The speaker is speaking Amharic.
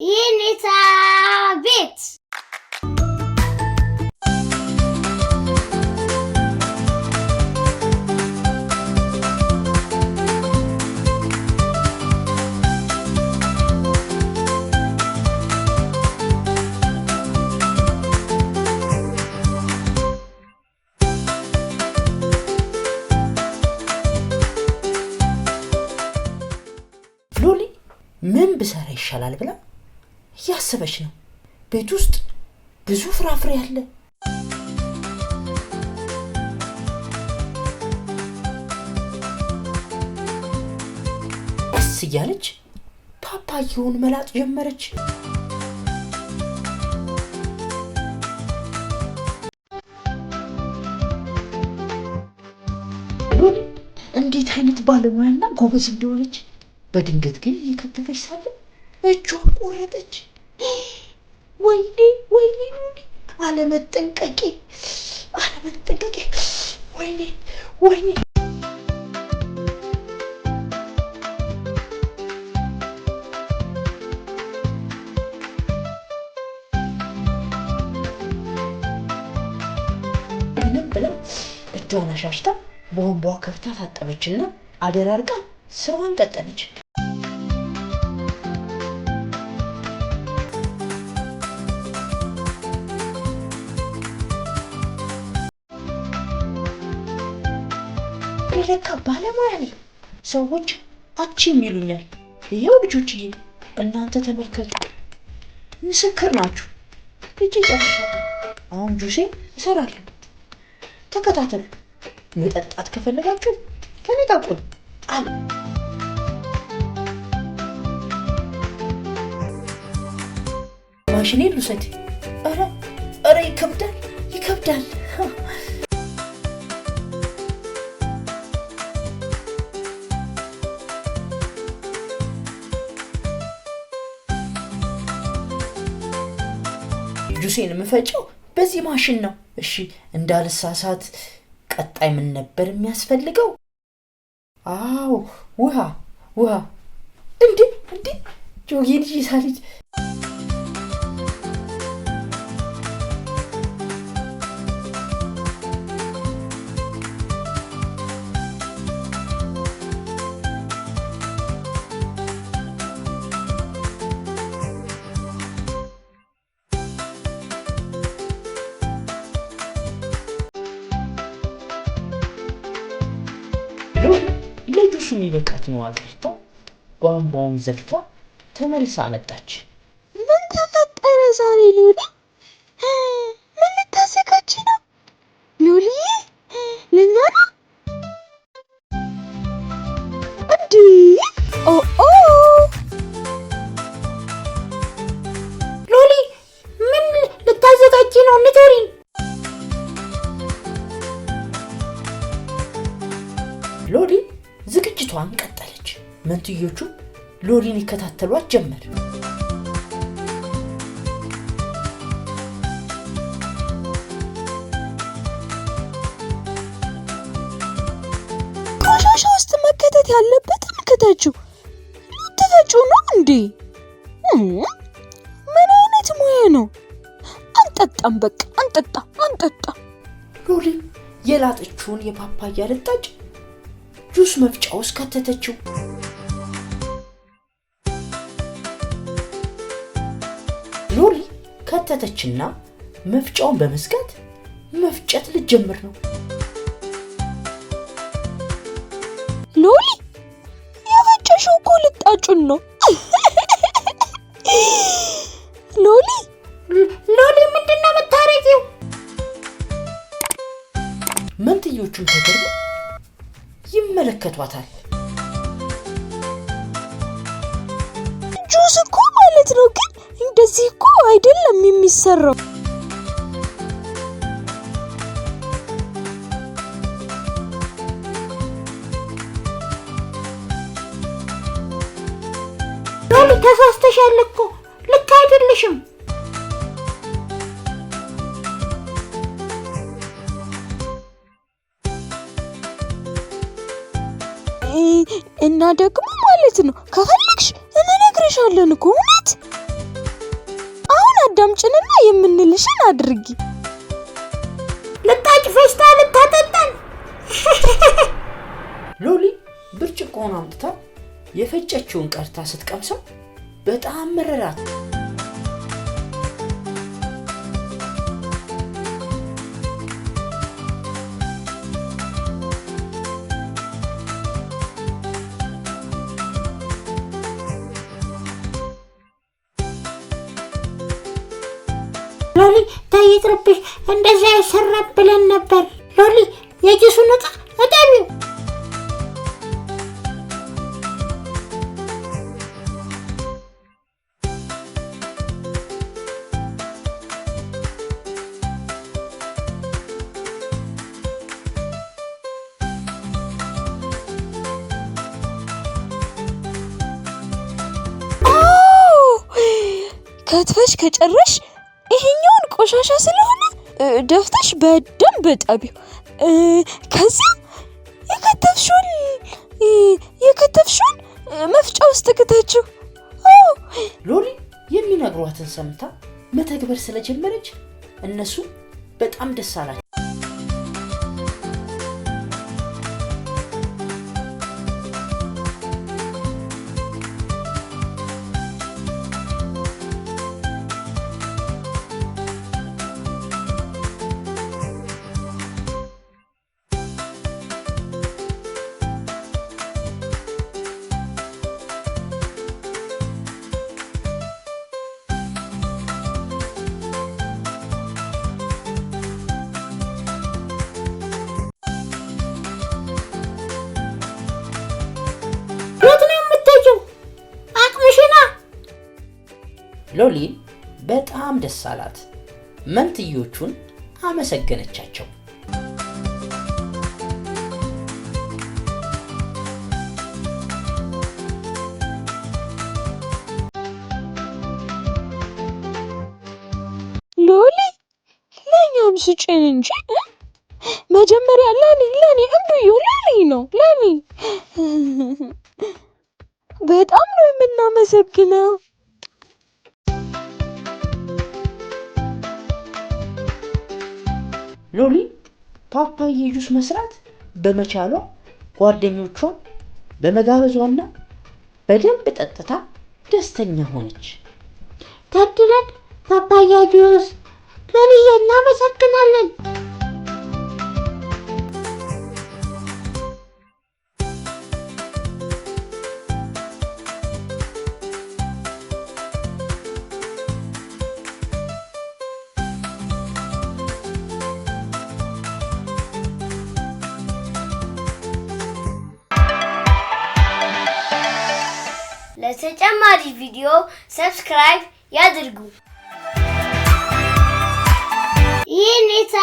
የኔታ ቤት ሎሊ ምን ብሰራ ይሻላል ብላ እያሰበች ነው። ቤት ውስጥ ብዙ ፍራፍሬ አለ። ቀስ እያለች ፓፓያውን መላጥ ጀመረች። ሎሊ እንዴት አይነት ባለሙያና ጎበዝ እንደሆነች በድንገት ግን እየከተፈች ሳለ እጇን ቆረጠች። ወይኔ ሎሊ አለመጠንቀቄ ወይኔ ምንም ብላ እጇን አሻሽታ በወንቧ ከፍታ ታጠበችና አደራርቃ ስራዋን ቀጠለች። ለካ ባለሙያ ነኝ። ሰዎች አቺም ይሉኛል። ይሄው ልጆችዬ እናንተ ተመልከቱ፣ ምስክር ናችሁ። ልጅ ጨርሻለሁ። አሁን ጁሴ እሰራለሁ። ተከታተሉ። መጠጣት ከፈለጋችሁ ከኔ ጋር ቆዩ። ማሽኔን ልውሰድ። ኧረ ይከብዳል። ጁሴን የምፈጨው በዚህ ማሽን ነው። እሺ እንዳልሳሳት ቀጣይ ምን ነበር የሚያስፈልገው? አዎ ውሃ። እንዴ ጆጌ ልጅ ሳልጅ ለጁሱ የሚበቃትን ውሃ ቀርታ ቧንቧውን ዘግታ ተመልሳ መጣች። ምን ተፈጠረ ዛሬ ሎሊ? ምን ልታዘጋጅ ነው ሎሊ? ልናና እንዴ? ሎሊ ምን ልታዘጋጅ ነው? ንገሪኝ። ሎሊ ዝግጅቷን ቀጠለች። መንትዮቹ ሎሊን ይከታተሏት ጀመር። ቆሻሻ ውስጥ መከተት ያለበትን ከተችው። ልትፈጩ ነው እንዴ? ምን አይነት ሙያ ነው? አንጠጣም፣ በቃ አንጠጣ። ሎሊ የላጠችውን የፓፓያ ልጣጭ ጁስ መፍጫ ውስጥ ከተተችው። ሎሊ ከተተችና መፍጫውን በመዝጋት መፍጨት ልትጀምር ነው። ሎሊ የፈጨሽው እኮ ልጣጩን ነው። ሎሊ ምንድን ነው የምታረጊው? መንትዮቹም ተገርመው ይመለከቷታል። ጁስ እኮ ማለት ነው፣ ግን እንደዚህ እኮ አይደለም የሚሰራው። ሎሊ ተሳስተሻል እኮ፣ ልክ አይደለሽም። እና ደግሞ ማለት ነው ከፈለግሽ እንነግርሻለን እኮ እውነት አዳምጭንና የምንልሽን አድርጊ። ልጣጭ ፈስታ ልታጠጣን። ሎሊ ብርጭቆውን አምጥታ የፈጨችውን ቀርታ ስትቀምሰው በጣም መረራት። ሎሊ ታይጥርብሽ እንደዛ ያሰራብ ብለን ነበር። ሎሊ የጁሱን ዕቃ እጠቢው። ከትፈሽ ከጨረሽ ይሄኛውን ቆሻሻ ስለሆነ ደፍተሽ በደንብ እጠቢው። ከዛ የከተፍሽውን መፍጫ ውስጥ ከተችው። ሎሊ የሚነግሯትን ሰምታ መተግበር ስለጀመረች እነሱ በጣም ደስ አላቸው። ሎሊ በጣም ደስ አላት። መንትዮቹን አመሰገነቻቸው። ሎሊ ለኛም ስጭን እንጂ መጀመሪያ ለኔ እንብዩ። ለኔ ነው ለኔ። በጣም ነው የምናመሰግነው። ሎሊ ፓፓዬ ጁስ መስራት በመቻሏ ጓደኞቿን በመጋበዟና በደንብ ጠጥታ ደስተኛ ሆነች። ታድለን ፓፓያ ጁስ። ሎሊ እናመሰግናለን። ለተጨማሪ ቪዲዮ ሰብስክራይብ ያድርጉ። ይኔታ